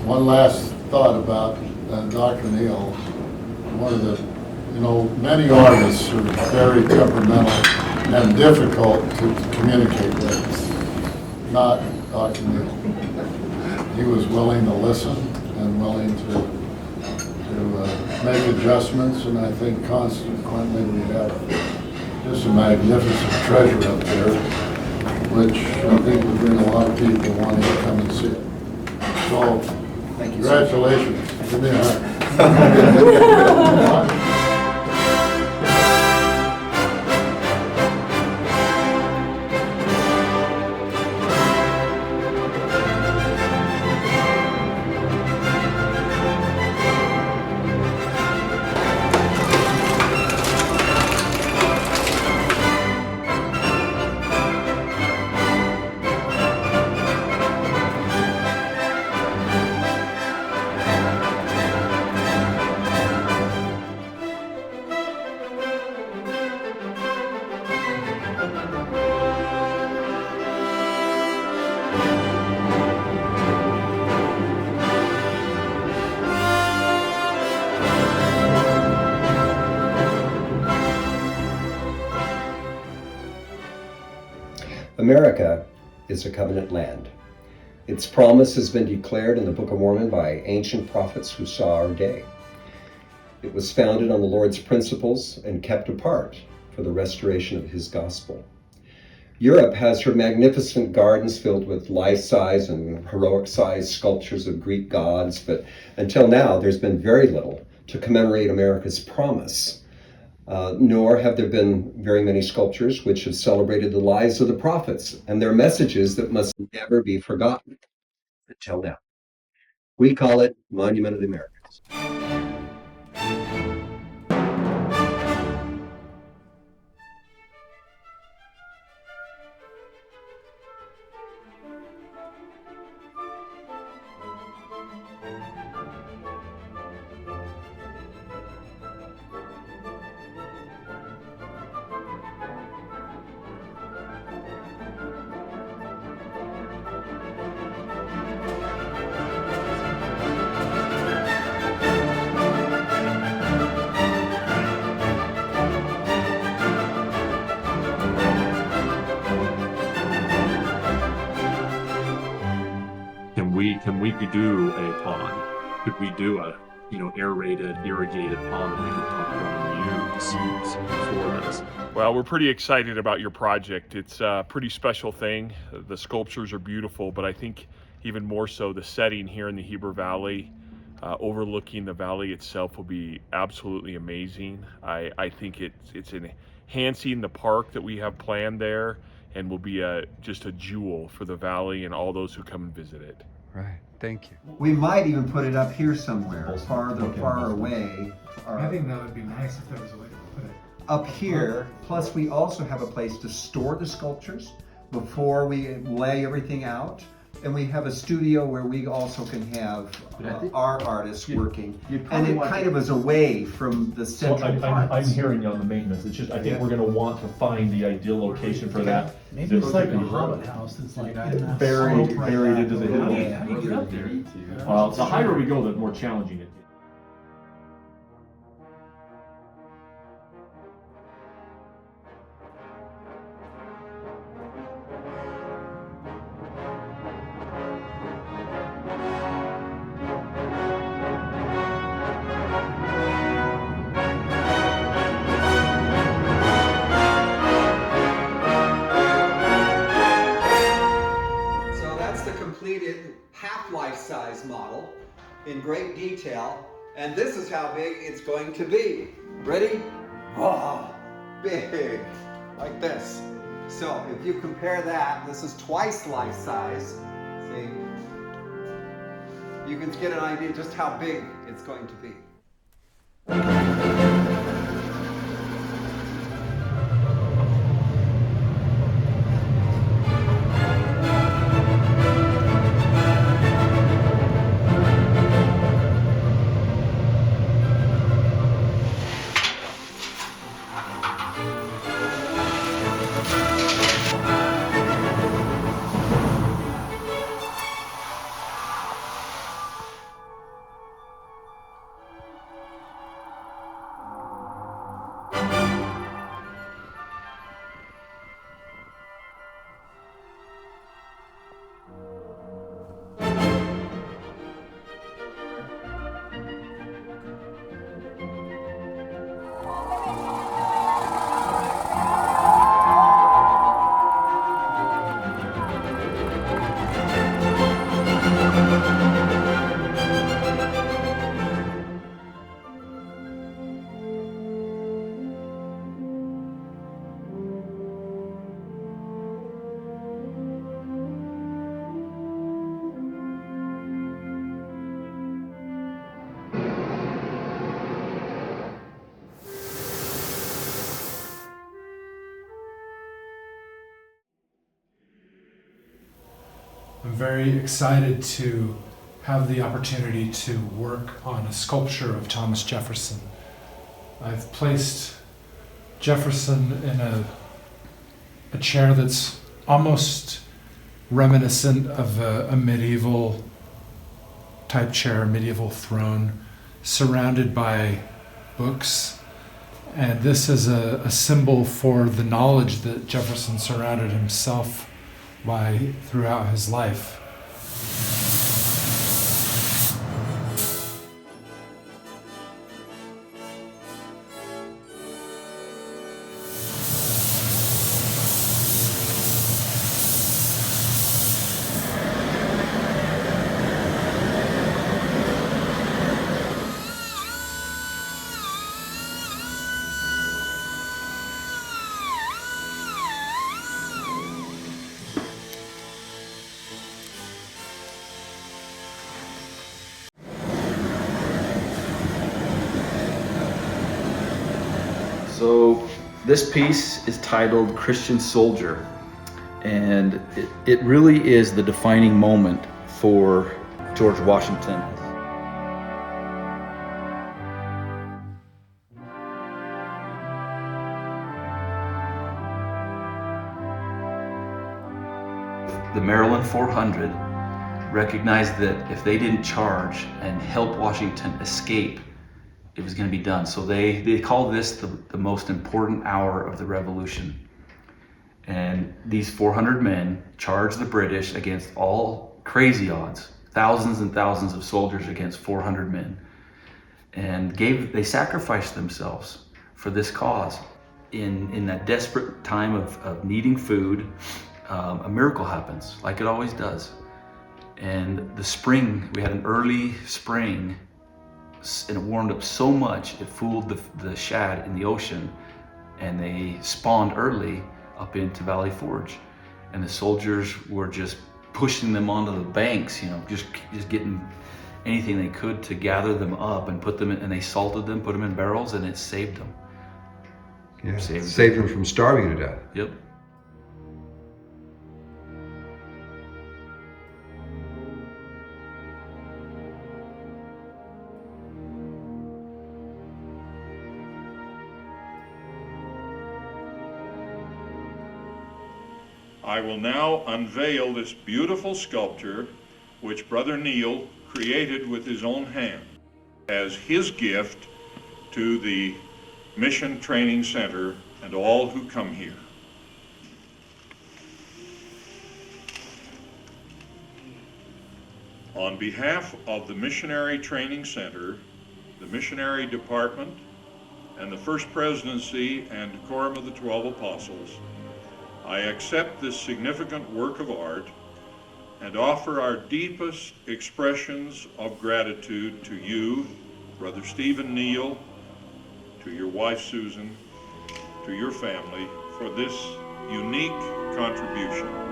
One last thought about Dr. Neal. One of the, many artists are very temperamental and difficult to communicate with. Not Dr. Neal. He was willing to listen and willing to make adjustments, and I think consequently we have just a magnificent treasure up there, which I think will bring a lot of people wanting to come and see it. So, thank you. Congratulations. Give me a hug. America is a covenant land. Its promise has been declared in the Book of Mormon by ancient prophets who saw our day. It was founded on the Lord's principles and kept apart for the restoration of his gospel. Europe has her magnificent gardens filled with life-size and heroic-size sculptures of Greek gods, but until now there's been very little to commemorate America's promise. Nor have there been very many sculptures which have celebrated the lives of the prophets and their messages that must never be forgotten until now. We call it Monument of the Americas. Can we do a pond? Could we do a aerated, irrigated pond that we could talk about and use for this? Well, we're pretty excited about your project. It's a pretty special thing. The sculptures are beautiful, but I think even more so the setting here in the Heber Valley, overlooking the valley itself, will be absolutely amazing. I think it's enhancing the park that we have planned there, and will be just a jewel for the valley and all those who come and visit it. Right, thank you. We might even put it up here somewhere, far away. I think that would be nice if there was a way to put it up here. Plus we also have a place to store the sculptures before we lay everything out. And we have a studio where we also can have our artists working. And it kind of is away from the central part. I'm hearing you on the maintenance. It's just, I think we're going to want to find the ideal location for that. Maybe it's like a hobbit house that's like buried into the How hill. do you get up there? Well, the higher we go, the more challenging it is. Half-life size model in great detail, and this is how big it's going to be. Ready? Oh, big, like this. So if you compare that, this is twice life size. See, you can get an idea just how big it's going to be. very excited to have the opportunity to work on a sculpture of Thomas Jefferson. I've placed Jefferson in a chair that's almost reminiscent of a medieval type chair, a medieval throne, surrounded by books. And this is a symbol for the knowledge that Jefferson surrounded himself by throughout his life. So this piece is titled Christian Soldier, and it really is the defining moment for George Washington. The Maryland 400 recognized that if they didn't charge and help Washington escape, it was going to be done. So they call this the most important hour of the Revolution. And these 400 men charged the British against all crazy odds, thousands and thousands of soldiers against 400 men. And they sacrificed themselves for this cause. In that desperate time of needing food, a miracle happens, like it always does. And the spring, we had an early spring, and it warmed up so much it fooled the shad in the ocean, and they spawned early up into Valley Forge, and the soldiers were just pushing them onto the banks, just getting anything they could to gather them up and put them in, and they salted them, put them in barrels, and it saved them. Yeah, saved them from starving to death. Yep. I will now unveil this beautiful sculpture which Brother Neil created with his own hand as his gift to the Mission Training Center and all who come here. On behalf of the Missionary Training Center, the Missionary Department, and the First Presidency and Quorum of the 12 Apostles, I accept this significant work of art and offer our deepest expressions of gratitude to you, Brother Stephen Neal, to your wife Susan, to your family, for this unique contribution.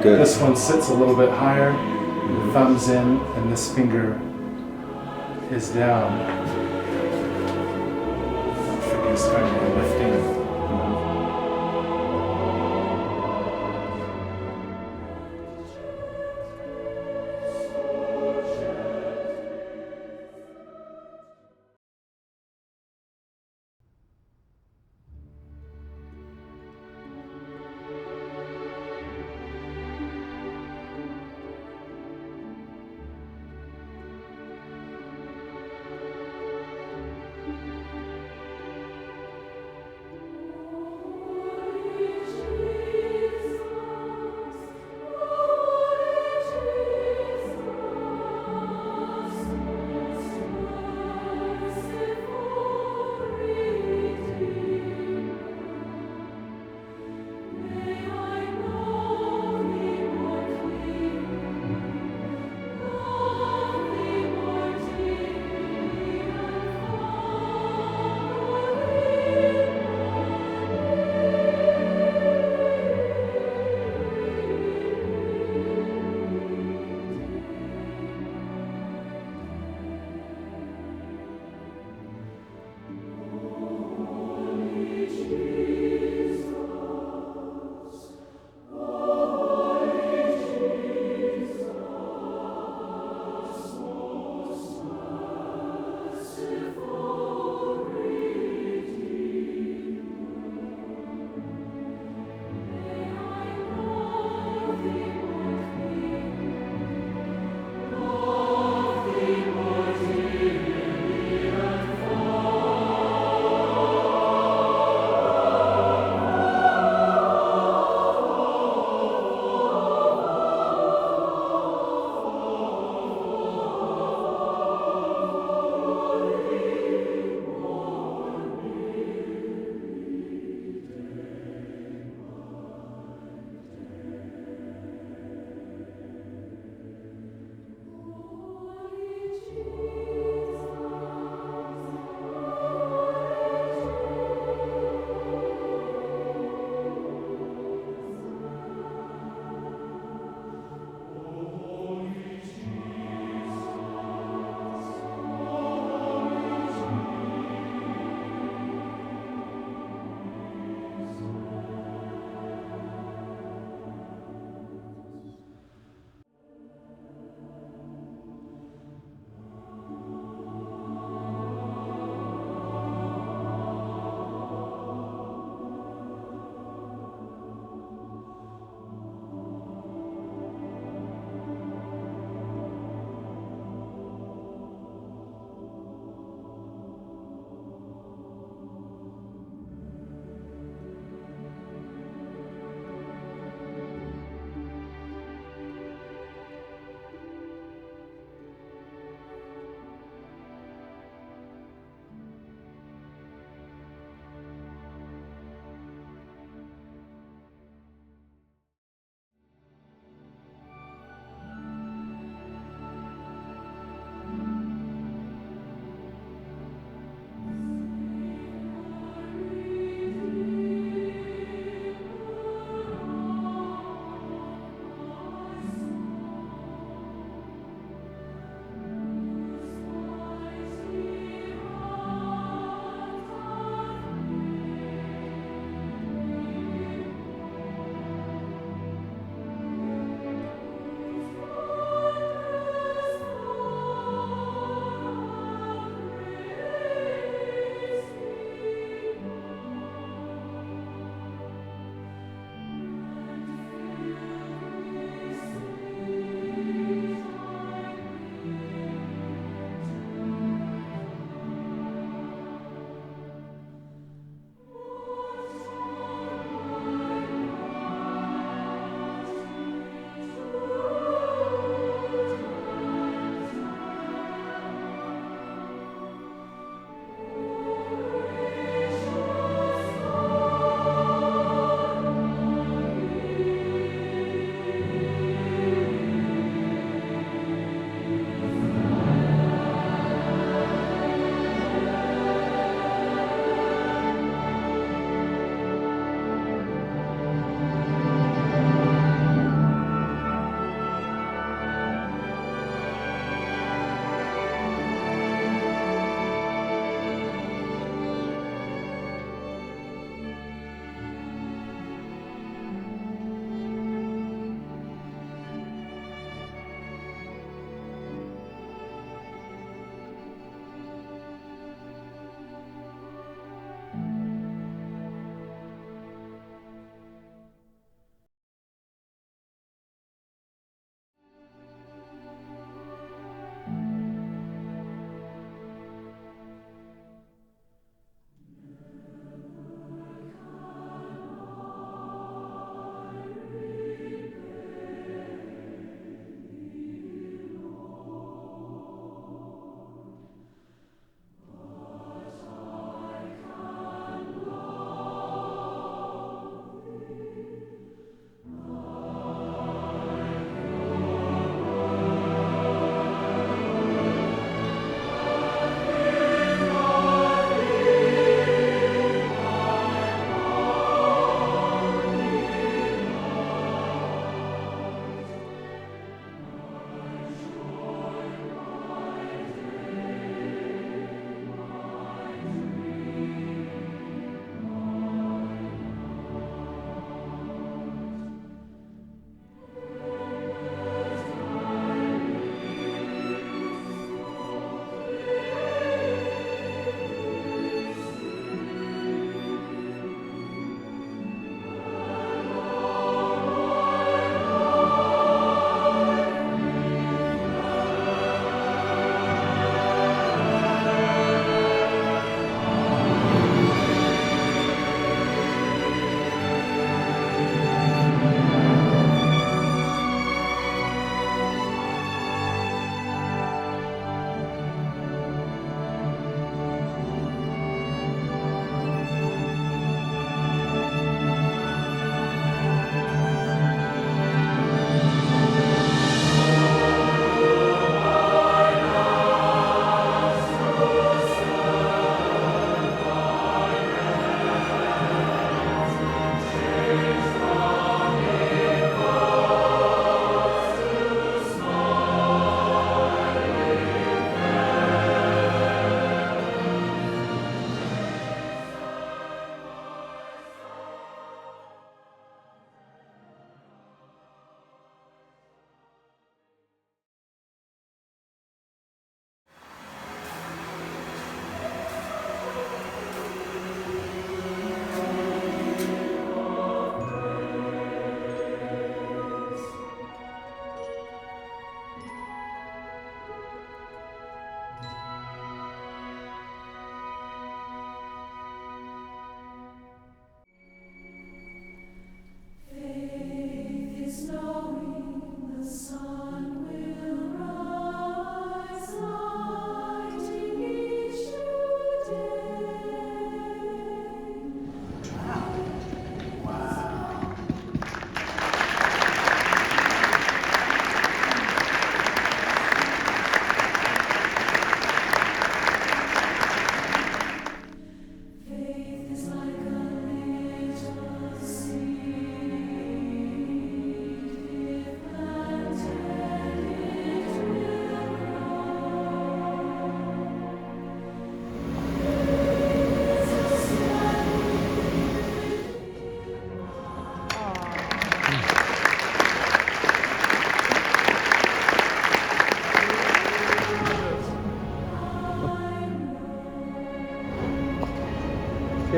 Good. This one sits a little bit higher, the thumb's in, and this finger is down. That finger's kind of lifting.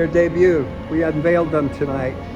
their debut. We unveiled them tonight.